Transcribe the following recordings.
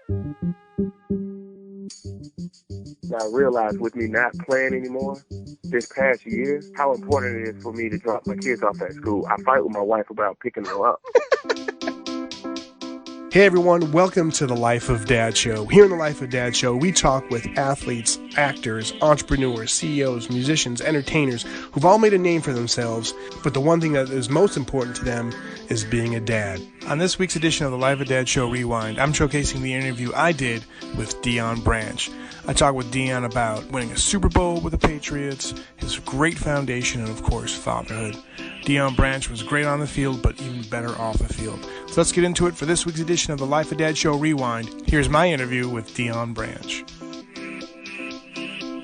I realized with me not playing anymore this past year, how important it is for me to drop my kids off at school. I fight with my wife about picking them up. Hey everyone, welcome to the Life of Dad Show. Here in the Life of Dad Show, we talk with athletes, actors, entrepreneurs, CEOs, musicians, entertainers who've all made a name for themselves, but the one thing that is most important to them is being a dad. On this week's edition of the Life of Dad Show Rewind, I'm showcasing the interview I did with Deion Branch. I talk with Deion about winning a Super Bowl with the Patriots, his great foundation, and of course, fatherhood. Deion Branch was great on the field, but even better off the field. So let's get into it for this week's edition of the Life of Dad Show Rewind. Here's my interview with Deion Branch.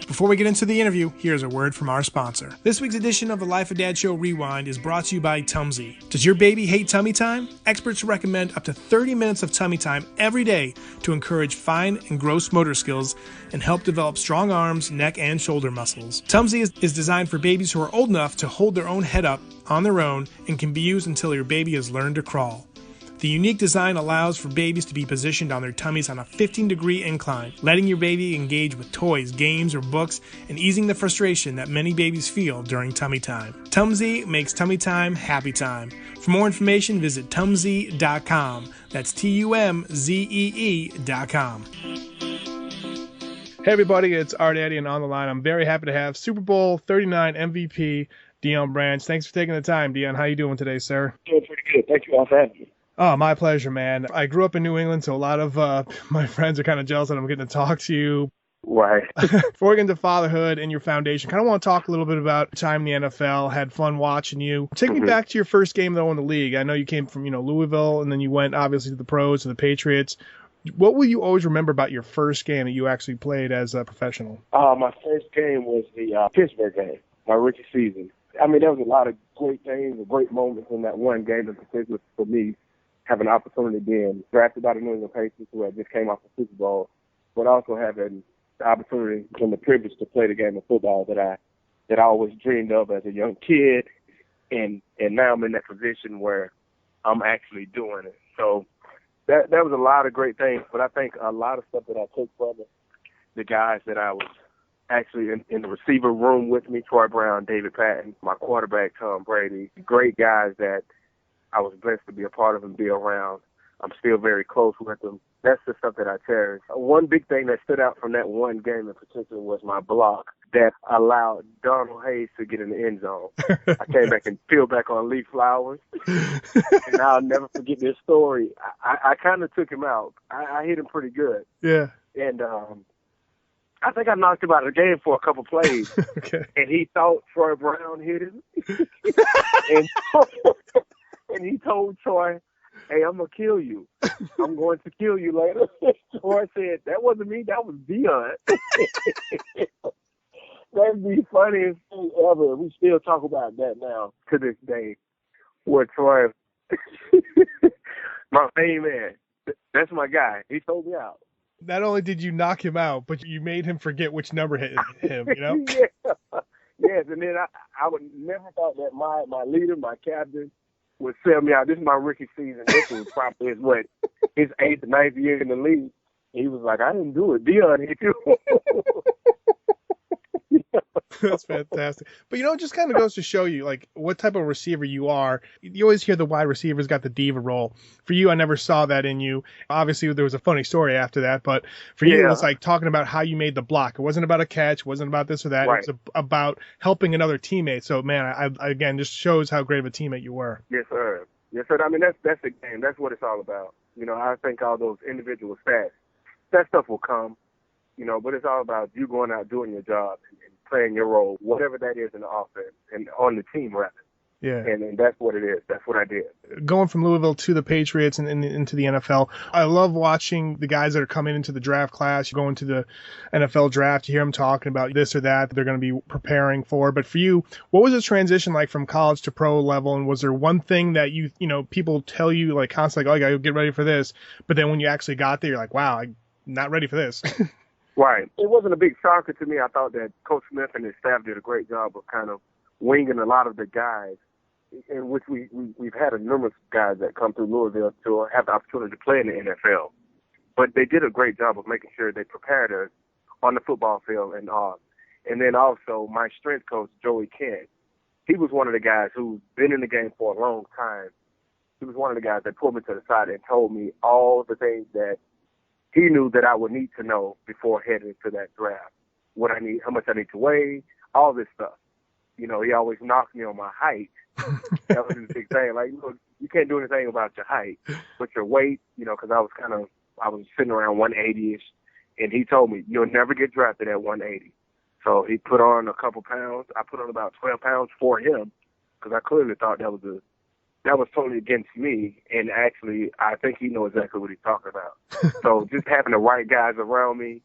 Before we get into the interview, here's a word from our sponsor. This week's edition of the Life of Dad Show Rewind is brought to you by Tumsy. Does your baby hate tummy time? Experts recommend up to 30 minutes of tummy time every day to encourage fine and gross motor skills and help develop strong arms, neck, and shoulder muscles. Tumsy is designed for babies who are old enough to hold their own head up on their own and can be used until your baby has learned to crawl. The unique design allows for babies to be positioned on their tummies on a 15-degree incline, letting your baby engage with toys, games, or books, and easing the frustration that many babies feel during tummy time. Tumsy makes tummy time happy time. For more information, visit tumsy.com. That's TUMZEE.com. Hey everybody, it's Art Eddy, and on the line, I'm very happy to have Super Bowl 39 MVP Deion Branch. Thanks for taking the time, Deion. How you doing today, sir? Doing pretty good. Thank you all for having me. Oh, my pleasure, man. I grew up in New England, so a lot of my friends are kind of jealous that I'm getting to talk to you. Right. Before we get into fatherhood and your foundation, kind of want to talk a little bit about your time in the NFL. Had fun watching you. Take me back to your first game, though, in the league. I know you came from, Louisville, and then you went, obviously, to the pros, to the Patriots. What will you always remember about your first game that you actually played as a professional? My first game was the Pittsburgh game, my rookie season. I mean, there was a lot of great things and great moments in that one game in particular for me. Having an opportunity being drafted by the New England Patriots, who had just came off the Super Bowl, but also having the opportunity and the privilege to play the game of football that I always dreamed of as a young kid, and now I'm in that position where I'm actually doing it. So that was a lot of great things, but I think a lot of stuff that I took from it, the guys that I was actually in the receiver room with me, Troy Brown, David Patton, my quarterback, Tom Brady, great guys that I was blessed to be a part of and be around. I'm still very close with them. That's the stuff that I cherish. One big thing that stood out from that one game in particular was my block that allowed Donald Hayes to get in the end zone. I came back and peeled back on Lee Flowers, and I'll never forget this story. I kind of took him out. I hit him pretty good. Yeah. And I think I knocked him out of the game for a couple plays. Okay. And he thought Troy Brown hit him. And he told Troy, "Hey, I'm going to kill you. I'm going to kill you later." Troy said, "That wasn't me. That was Deion." That's the funniest thing ever. We still talk about that now to this day. Where Troy, my main man, that's my guy. He told me out. Not only did you knock him out, but you made him forget which number hit him, Yeah. Yes, and then I would never thought that my leader, my captain, would sell me out. This is my rookie season. This was probably his 8th, 9th year in the league. He was like, "I didn't do it. Deion hit you." That's fantastic. But, it just kind of goes to show you, like, what type of receiver you are. You always hear the wide receivers got the diva role. For you, I never saw that in you. Obviously, there was a funny story after that, but for you, it was like talking about how you made the block. It wasn't about a catch. It wasn't about this or that. Right. It was about helping another teammate. So, man, I again, just shows how great of a teammate you were. Yes, sir. Yes, sir. I mean, that's the game. That's what it's all about. I think all those individual stats, that stuff will come, but it's all about you going out doing your job and playing your role, whatever that is in the offense and on the team, rather. Yeah. And that's what it is. That's what I did. Going from Louisville to the Patriots and into the NFL, I love watching the guys that are coming into the draft class. You go into the NFL draft, you hear them talking about this or that they're going to be preparing for. But for you, what was the transition like from college to pro level? And was there one thing that people tell you like constantly, "Oh, you got to get ready for this," but then when you actually got there, you're like, "Wow, I'm not ready for this." Right. It wasn't a big shocker to me. I thought that Coach Smith and his staff did a great job of kind of winging a lot of the guys, in which we've had a numerous guys that come through Louisville to have the opportunity to play in the NFL. But they did a great job of making sure they prepared us on the football field and all. And then also my strength coach, Joey Kent, he was one of the guys who's been in the game for a long time. He was one of the guys that pulled me to the side and told me all the things that he knew that I would need to know before heading to that draft. What I need, how much I need to weigh, all this stuff. You know, he always knocked me on my height. That was his big thing. Like, look, you can't do anything about your height, but your weight, you know, because I was sitting around 180-ish, and he told me, you'll never get drafted at 180. So he put on a couple pounds. I put on about 12 pounds for him because I clearly thought that was totally against me. And actually, I think he knows exactly what he's talking about. So just having the right guys around me,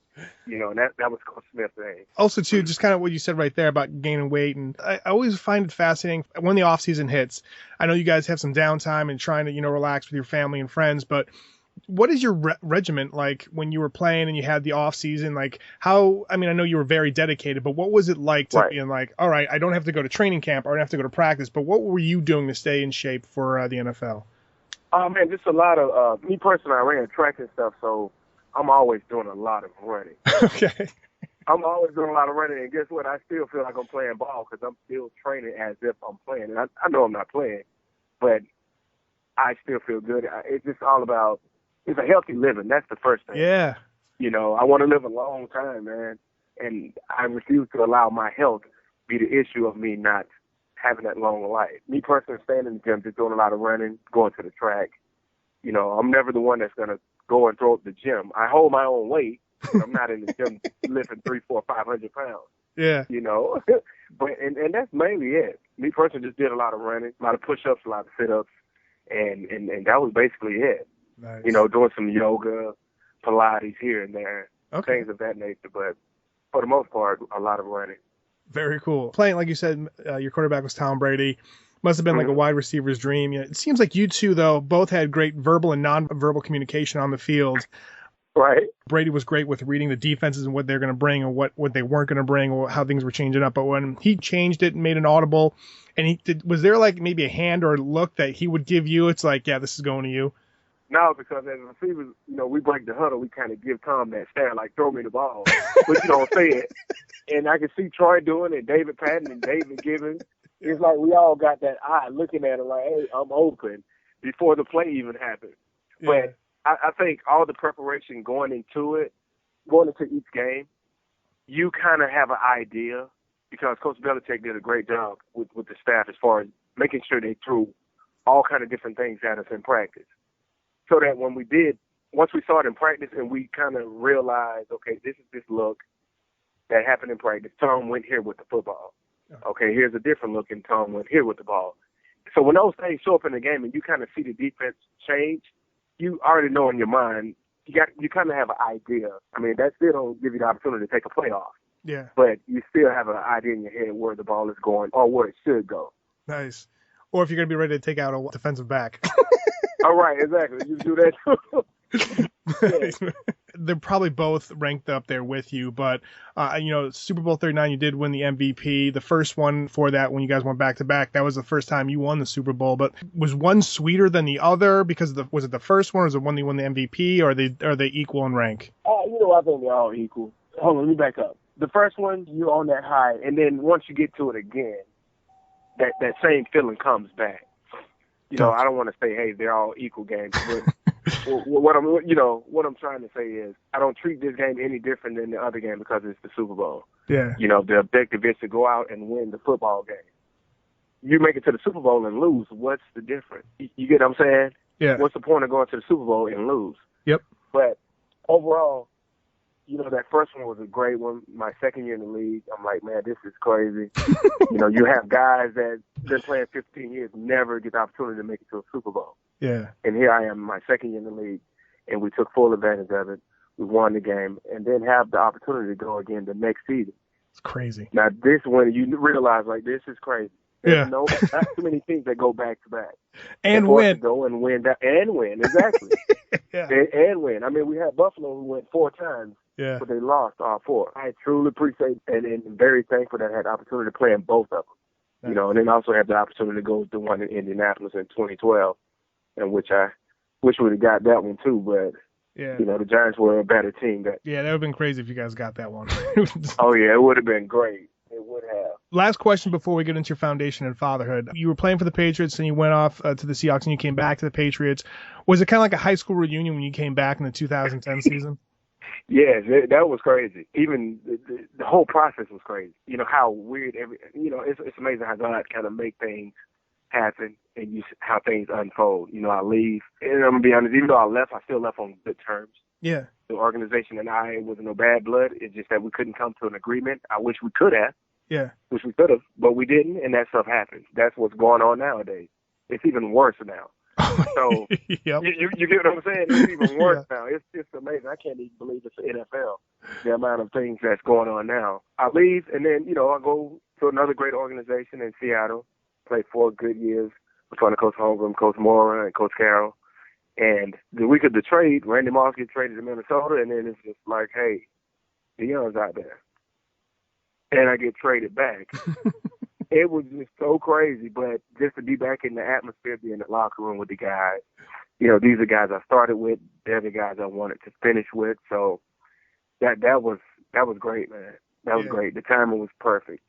you know, and that was Coach Smith's thing. Also, too, just kind of what you said right there about gaining weight. And I always find it fascinating when the off season hits. I know you guys have some downtime and trying to, you know, relax with your family and friends, but what is your regiment like when you were playing and you had the off season? Like I know you were very dedicated, but what was it like to being like, all right, I don't have to go to training camp or I don't have to go to practice, but what were you doing to stay in shape for the NFL? Oh man, just a lot of, me personally, I ran track and stuff, so I'm always doing a lot of running. Okay. I'm always doing a lot of running, and guess what? I still feel like I'm playing ball because I'm still training as if I'm playing. And I know I'm not playing, but I still feel good. It's just all about, it's a healthy living. That's the first thing. Yeah. You know, I want to live a long time, man, and I refuse to allow my health be the issue of me not having that long life. Me personally, staying in the gym, just doing a lot of running, going to the track. You know, I'm never the one that's going to go and throw up the gym. I hold my own weight. I'm not in the gym lifting 300, 400, 500 pounds. Yeah. You know, but and that's mainly it. Me personally just did a lot of running, a lot of push-ups, a lot of sit-ups, and that was basically it. Nice. You know, doing some yoga, Pilates here and there, okay. things of that nature. But for the most part, a lot of running. Very cool. Playing, like you said, your quarterback was Tom Brady. Must have been like a wide receiver's dream. Yeah, it seems like you two, though, both had great verbal and non-verbal communication on the field. Right. Brady was great with reading the defenses and what they're going to bring or what they weren't going to bring or how things were changing up. But when he changed it and made an audible, and was there like maybe a hand or a look that he would give you? It's like, yeah, this is going to you. No, because as receivers, you know, we break the huddle. We kind of give Tom that stare, like, throw me the ball. But you don't say it. And I can see Troy doing it, David Patton and David Gibbons. It's like we all got that eye looking at it like, hey, I'm open before the play even happened. Yeah. But I think all the preparation going into each game, you kind of have an idea because Coach Belichick did a great job with the staff as far as making sure they threw all kind of different things at us in practice. So that once we saw it in practice and we kind of realized, okay, this is this look that happened in practice. Tom went here with the football. Okay, here's a different look, and Tom went here with the ball. So when those things show up in the game and you kind of see the defense change, you already know in your mind, you kind of have an idea. I mean, that still don't give you the opportunity to take a playoff. Yeah. But you still have an idea in your head where the ball is going or where it should go. Nice. Or if you're going to be ready to take out a defensive back. All right, exactly. You do that too. Yeah. They're probably both ranked up there with you, but Super Bowl 39, you did win the MVP. The first one for that, when you guys went back to back, that was the first time you won the Super Bowl. But was one sweeter than the other because was it the first one, or was it one you won the MVP, or are they equal in rank? I think they're all equal. Hold on, let me back up. The first one, you're on that high, and then once you get to it again, that same feeling comes back. You know, I don't want to say, hey, they're all equal games, but what I'm trying to say is I don't treat this game any different than the other game because it's the Super Bowl. Yeah. You know, the objective is to go out and win the football game. You make it to the Super Bowl and lose, what's the difference? You get what I'm saying? Yeah. What's the point of going to the Super Bowl and lose? Yep. But overall, you know, that first one was a great one. My second year in the league, I'm like, man, this is crazy. You know, you have guys that been playing 15 years, never get the opportunity to make it to a Super Bowl. Yeah. And here I am, my second year in the league, and we took full advantage of it. We won the game, and then have the opportunity to go again the next season. It's crazy. Now, this one, you realize, like, this is crazy. There's not too many teams that go back to back. And win. Go and win that, and win, exactly. Yeah. And win. I mean, we had Buffalo who went 4 times. Yeah. But they lost all 4. I truly appreciate and very thankful that I had the opportunity to play in both of them. You know, and then also have the opportunity to go to the one in Indianapolis in 2012, and which I wish we would have got that one too. But Yeah. The Giants were a better team. That would have been crazy if you guys got that one. Oh, yeah, it would have been great. It would have. Last question before we get into your foundation and fatherhood. You were playing for the Patriots, and you went off to the Seahawks, and you came back to the Patriots. Was it kind of like a high school reunion when you came back in the 2010 season? Yes, that was crazy. Even the whole process was crazy. How weird it's amazing how God kind of make things happen and how things unfold. I leave, and I'm gonna be honest. Even though I left, I still left on good terms. Yeah. The organization and I was no bad blood. It's just that we couldn't come to an agreement. I wish we could have. Yeah. Wish we could have, but we didn't, and that stuff happens. That's what's going on nowadays. It's even worse now. So yep. you get what I'm saying? It's even worse now. It's amazing. I can't even believe it's the NFL. The amount of things that's going on now. I leave, and then I go to another great organization in Seattle. Played 4 good years between Coach Holmgren, Coach Mora, and Coach Carroll. And the week of the trade, Randy Moss gets traded to Minnesota, and then it's just like, hey, Deion's out there. And I get traded back. It was just so crazy, but just to be back in the atmosphere, be in the locker room with the guys. These are guys I started with. They're the guys I wanted to finish with. So that was great, man. That was great. The timing was perfect.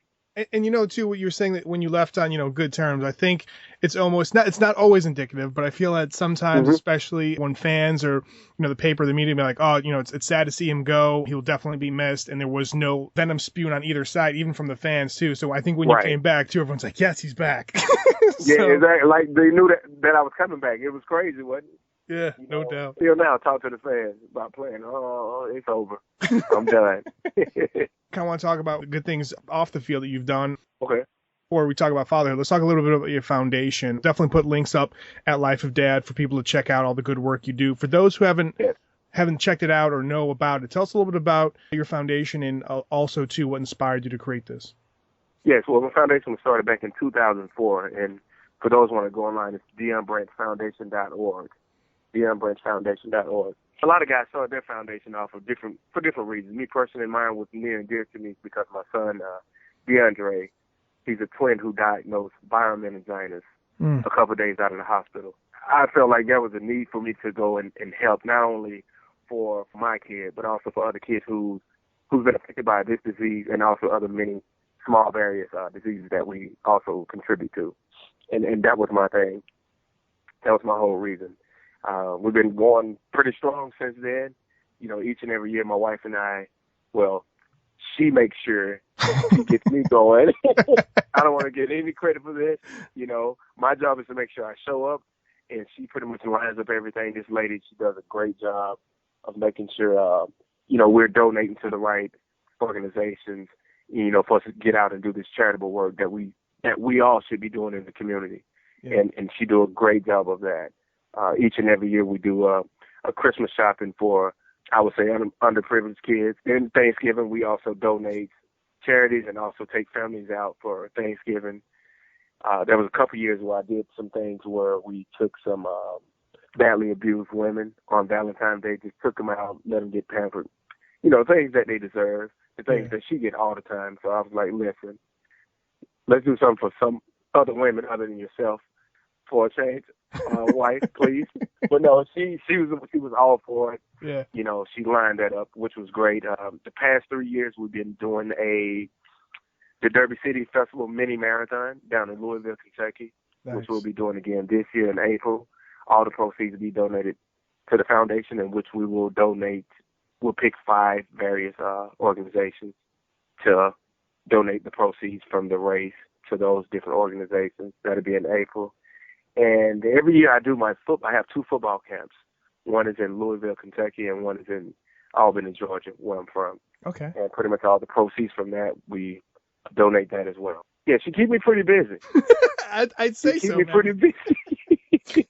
And too, what you were saying that when you left on, good terms, I think it's not always indicative, but I feel that sometimes, especially when fans or, the paper, the media be like, oh, it's sad to see him go. He'll definitely be missed. And there was no venom spewing on either side, even from the fans too. So I think when you came back too, everyone's like, yes, he's back. Yeah, exactly. Like they knew that I was coming back. It was crazy, wasn't it? Yeah, no doubt. Still now, talk to the fans about playing. Oh, it's over. I'm done. Kind of want to talk about the good things off the field that you've done. Okay. Before we talk about fatherhood, let's talk a little bit about your foundation. Definitely put links up at Life of Dad for people to check out all the good work you do. For those who haven't checked it out or know about it, tell us a little bit about your foundation and also, too, what inspired you to create this. Yes, well, my foundation was started back in 2004, and for those who want to go online, it's DeionBranchFoundation.org. DeionBranchFoundation.org. A lot of guys started their foundation off for different reasons. Me personally, mine was near and dear to me because my son, DeAndre, he's a twin who diagnosed viral meningitis a couple of days out of the hospital. I felt like there was a need for me to go and help not only for my kid, but also for other kids who's been affected by this disease and also other many small various diseases that we also contribute to. And that was my thing. That was my whole reason. We've been going pretty strong since then. Each and every year, my wife and I, she makes sure she gets me going. I don't want to get any credit for this. My job is to make sure I show up, and she pretty much lines up everything. This lady, she does a great job of making sure, we're donating to the right organizations, for us to get out and do this charitable work that we all should be doing in the community. Yeah. And she do a great job of that. Each and every year we do a Christmas shopping for, I would say, underprivileged kids. And Thanksgiving, we also donate charities and also take families out for Thanksgiving. There was a couple years where I did some things where we took some badly abused women on Valentine's Day, just took them out, let them get pampered. Things that they deserve, the things that she get all the time. So I was like, listen, let's do something for some other women other than yourself for a change. Wife, please. But no, she was all for it. Yeah. She lined that up, which was great. The past 3 years we've been doing the Derby City Festival mini marathon down in Louisville, Kentucky, which we'll be doing again this year in April. All the proceeds will be donated to the foundation, in which we will donate. We'll pick 5 various organizations to donate the proceeds from the race to those different organizations. That'll be in April. And every year I have 2 football camps. One is in Louisville, Kentucky, and one is in Albany, Georgia, where I'm from. Okay. And pretty much all the proceeds from that, we donate that as well. Yeah, she keep me pretty busy. I'd say so. Keep me pretty busy.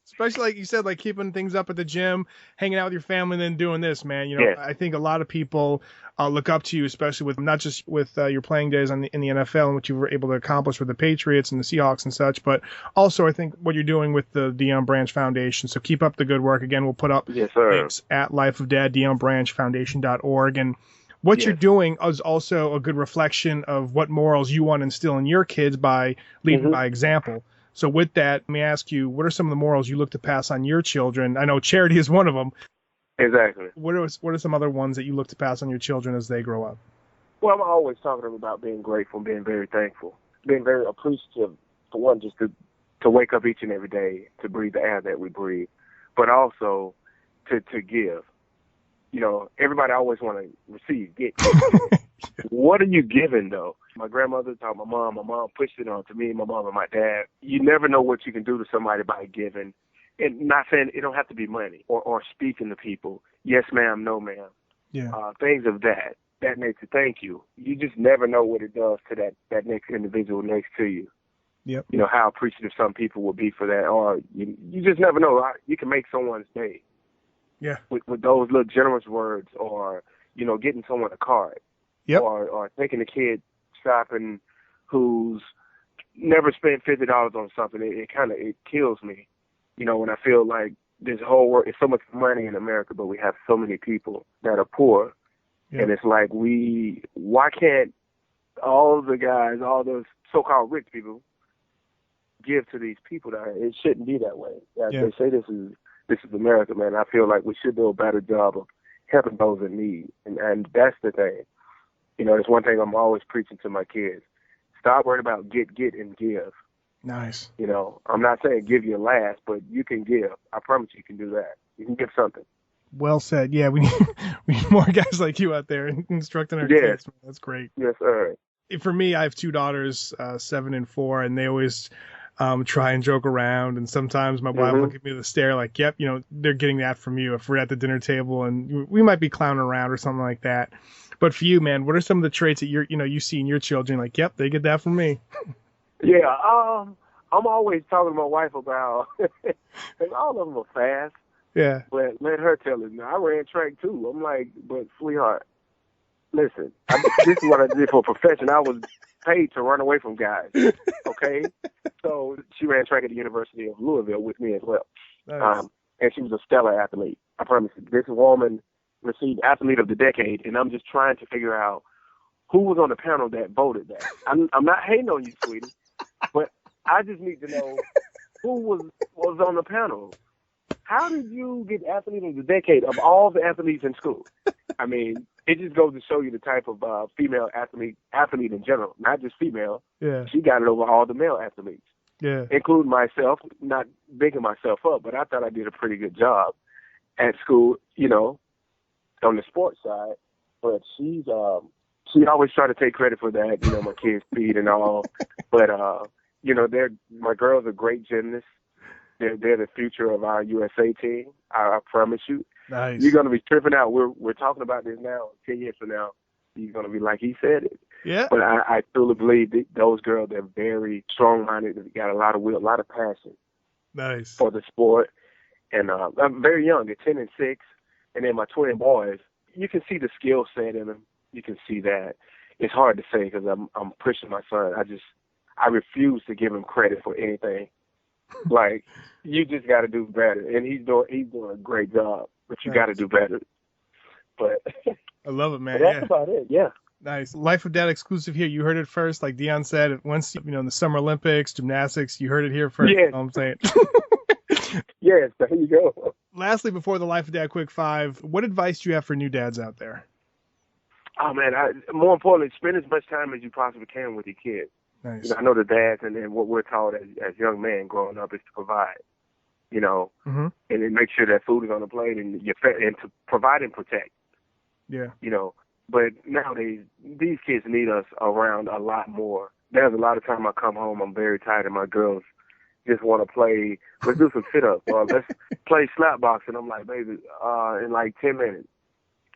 Especially like you said, like keeping things up at the gym, hanging out with your family, and then doing this, man. I think a lot of people look up to you, especially with not just with your playing days in the NFL and what you were able to accomplish with the Patriots and the Seahawks and such, but also I think what you're doing with the Deion Branch Foundation. So keep up the good work. Again, we'll put up links at Life of Dad, DeionBranchFoundation.org. And what you're doing is also a good reflection of what morals you want to instill in your kids by leading by example. So with that, let me ask you, what are some of the morals you look to pass on your children? I know charity is one of them. Exactly. What are some other ones that you look to pass on your children as they grow up? Well, I'm always talking to them about being grateful and being very thankful, being very appreciative, for one, just to wake up each and every day, to breathe the air that we breathe, but also to give. You know, everybody always want to receive, get. What are you giving, though? My grandmother taught my mom pushed it on to me, my mom and my dad. You never know what you can do to somebody by giving. And not saying it don't have to be money or speaking to people. Yes, ma'am, no, ma'am. Yeah. Things of that nature. Thank you. You just never know what it does to that next individual next to you. Yep. You know, how appreciative some people will be for that. Or you just never know. You can make someone's day. Yeah. With those little generous words, or, you know, getting someone a card. Yep. Or taking a kid shopping who's never spent $50 on something. It kills me, you know, when I feel like this whole world is so much money in America, but we have so many people that are poor. Yep. And it's like why can't all the guys, all those so-called rich people, give to these people? That it shouldn't be that way. Yeah. They say this is America, man. I feel like we should do a better job of helping those in need, and that's the thing. You know, it's one thing I'm always preaching to my kids. Stop worrying about get, and give. Nice. You know, I'm not saying give your last, but you can give. I promise you can do that. You can give something. Well said. Yeah, we need more guys like you out there instructing our kids. That's great. Yes, sir. For me, I have two daughters, 7 and 4, and they always try and joke around. And sometimes my wife will look at me with a stare like, yep, you know, they're getting that from you if we're at the dinner table and we might be clowning around or something like that. But for you, man, what are some of the traits that you see in your children? Like, yep, they get that from me. Yeah, I'm always talking to my wife about, and all of them are fast. Yeah. But let her tell it. Now, I ran track too. I'm like, but sweetheart, listen, this is what I did for a profession. I was paid to run away from guys. Okay, so she ran track at the University of Louisville with me as well. Nice. And she was a stellar athlete. I promise you, this woman received Athlete of the Decade, and I'm just trying to figure out who was on the panel that voted that. I'm not hating on you, sweetie, but I just need to know who was on the panel. How did you get Athlete of the Decade of all the athletes in school? I mean, it just goes to show you the type of female athlete in general, not just female. Yeah. She got it over all the male athletes, including myself, not bigging myself up, but I thought I did a pretty good job at school, you know, on the sports side. But she always tried to take credit for that, you know, my kids' speed and all. But, you know, my girls are great gymnasts. They're the future of our USA team. I promise you. Nice. You're gonna be tripping out. We're talking about this now. 10 years from now, you're gonna be like he said it. Yeah. But I truly believe that those girls, they're very strong-minded. They got a lot of will, a lot of passion. Nice. For the sport. And I'm very young. They're 10 and 6, and then my twin boys. You can see the skill set in them. You can see that. It's hard to say because I'm pushing my son. I refuse to give him credit for anything. Like, you just got to do better, and he's doing a great job. But you got to do better. But I love it, man. That's about it. Yeah. Nice. Life of Dad exclusive here. You heard it first. Like Deion said, once in the Summer Olympics, gymnastics, you heard it here first. Yes. You know what I'm saying? Yes, there you go. Lastly, before the Life of Dad Quick 5, what advice do you have for new dads out there? Oh, man, more importantly, spend as much time as you possibly can with your kids. Nice. You know, I know the dads, and then what we're taught as young men growing up is to provide, you know, and then make sure that food is on the plate and to provide and protect. Yeah. You know, but nowadays, these kids need us around a lot more. There's a lot of time I come home, I'm very tired, and my girls just want to play. Let's do some sit-ups, or let's play slap box. And I'm like, baby, in like 10 minutes.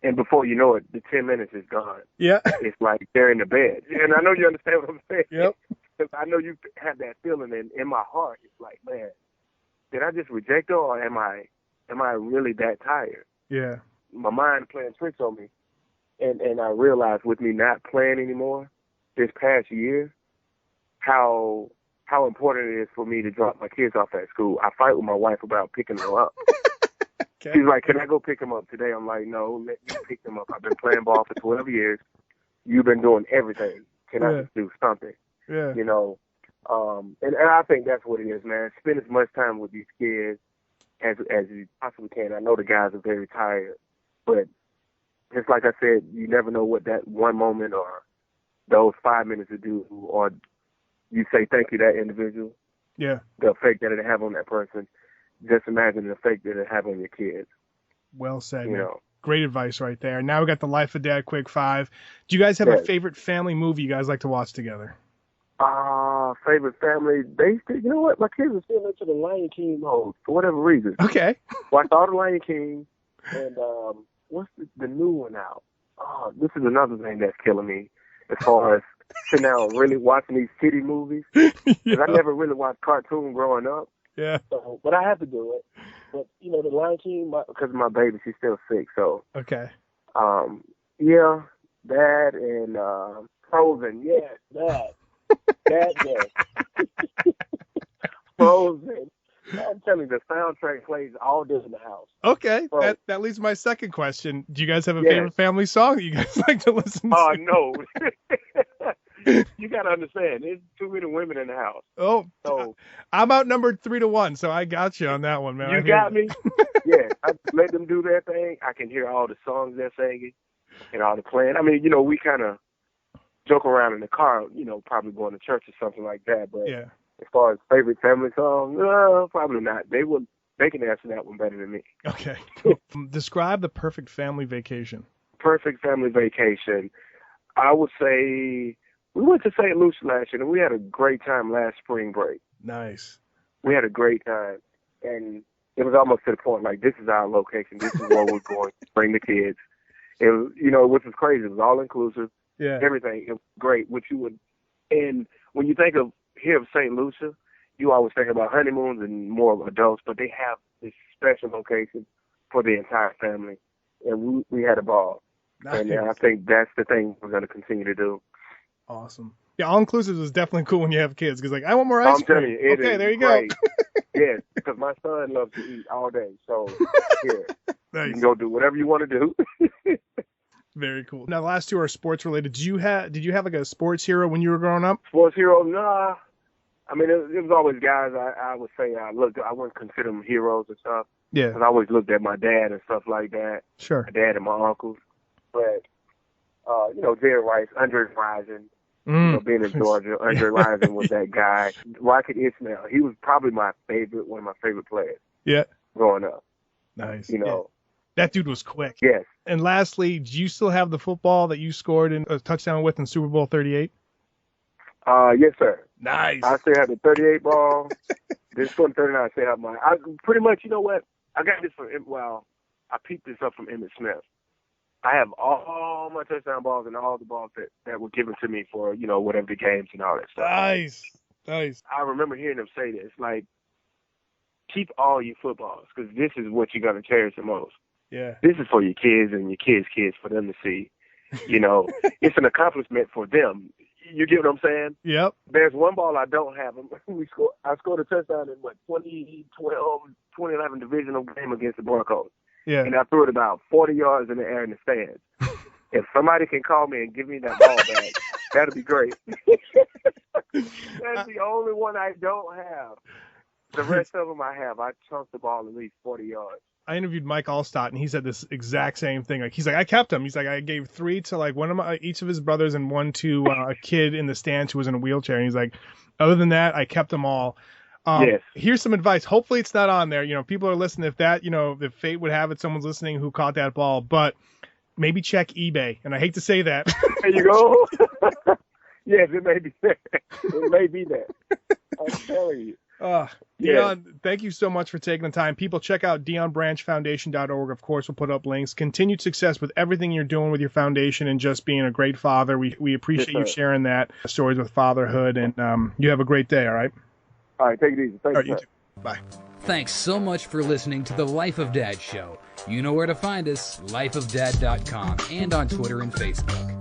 And before you know it, the 10 minutes is gone. Yeah. It's like they're in the bed. And I know you understand what I'm saying. Yep. Because I know you have that feeling, and in my heart, it's like, man, did I just reject her, or am I really that tired? Yeah. My mind playing tricks on me. And I realized with me not playing anymore this past year, how important it is for me to drop my kids off at school. I fight with my wife about picking them up. Okay. She's like, can I go pick them up today? I'm like, no, let me pick them up. I've been playing ball for 12 years. You've been doing everything. Can I just do something? Yeah. You know, and I think that's what it is, man. Spend as much time with these kids as you possibly can. I know the guys are very tired, but just like I said, you never know what that one moment or those 5 minutes will do, or you say thank you to that individual. Yeah. The effect that it have on that person. Just imagine the effect that it have on your kids. Well said. You know. Great advice right there. Now we got the Life of Dad Quick 5. Do you guys have a favorite family movie you guys like to watch together? Favorite family, you know what? My kids are still into the Lion King mode for whatever reason. Okay. Watched all the Lion King, and what's the new one out? Oh, this is another thing that's killing me as far as sitting down and really watching these kiddie movies. Because I never really watched cartoon growing up. Yeah. So, but I have to do it. But, you know, the Lion King, because of my baby, she's still sick. So, okay. Yeah, that and Frozen. Yes, that. That, yes. Frozen. I'm telling you, the soundtrack plays all day in the house. Okay, that leads to my second question. Do you guys have a favorite family song that you guys like to listen to? Oh, no. You got to understand, there's too many women in the house. Oh, so I'm outnumbered 3-1, so I got you on that one, man. You got me? Yeah, I let them do their thing. I can hear all the songs they're singing and all the playing. I mean, you know, we kind of joke around in the car, you know, probably going to church or something like that. But as far as favorite family song, probably not. They can answer that one better than me. Okay. Describe the perfect family vacation. Perfect family vacation. I would say we went to St. Lucia last year, and we had a great time last spring break. Nice. We had a great time, and it was almost to the point like, this is our location. This is where we're going to bring the kids. It was, you know, which was crazy. It was all inclusive. Yeah. Everything. It was great. And when you think of St. Lucia, you always think about honeymoons and more of adults, but they have this special location for the entire family, and we had a ball. Nice. And I think that's the thing we're going to continue to do. Awesome. Yeah, all inclusive is definitely cool when you have kids, because like, I want more ice cream. I'm telling you, okay, there you great. go. Yes, because my son loves to eat all day, so Nice. You can go do whatever you want to do. Very cool. Now, the last two are sports related. Did you have like a sports hero when you were growing up? Sports hero? Nah. I mean, it was always guys I would say I wouldn't consider them heroes and stuff. Yeah. Because I always looked at my dad and stuff like that. Sure. My dad and my uncles. But, you know, Jerry Rice, Andre Rison, you know, being in Georgia, Andre Rison was that guy. Rocket Ismail, he was probably one of my favorite players. Yeah. Growing up. Nice. You know. Yeah. That dude was quick. Yes. And lastly, do you still have the football that you scored in a touchdown with in Super Bowl 38? Yes, sir. Nice. I still have the 38 ball. This one 39, I still have mine. I pretty much, you know what? I got this I picked this up from Emmitt Smith. I have all my touchdown balls and all the balls that were given to me for, you know, whatever the games and all that stuff. Nice. Nice. I remember hearing them say this, like, keep all your footballs, because this is what you're going to cherish the most. Yeah. This is for your kids and your kids' kids, for them to see. You know, it's an accomplishment for them. You get what I'm saying? Yep. There's one ball I don't have. I scored a touchdown in 2011 divisional game against the Broncos. Yeah. And I threw it about 40 yards in the air in the stands. If somebody can call me and give me that ball back, that'll be great. That's the only one I don't have. The rest of them I have. I chunked the ball at least 40 yards. I interviewed Mike Allstott, and he said this exact same thing. Like, he's like, I kept them. He's like, I gave 3 to like each of his brothers and 1 to a kid in the stands who was in a wheelchair. And he's like, other than that, I kept them all. Yes. Here's some advice. Hopefully it's not on there. You know, people are listening. If that, you know, if fate would have it, someone's listening who caught that ball, but maybe check eBay. And I hate to say that. There you go. Yes, it may be that. It may be that. I'm telling you. Deion, thank you so much for taking the time. People, check out DeionBranchFoundation.org. Of course, we'll put up links. Continued success with everything you're doing with your foundation and just being a great father. We appreciate you sharing that stories with fatherhood, and you have a great day. All right. All right. Take it easy. Thanks. You too. Bye. Thanks so much for listening to the Life of Dad Show. You know where to find us, lifeofdad.com, and on Twitter and Facebook.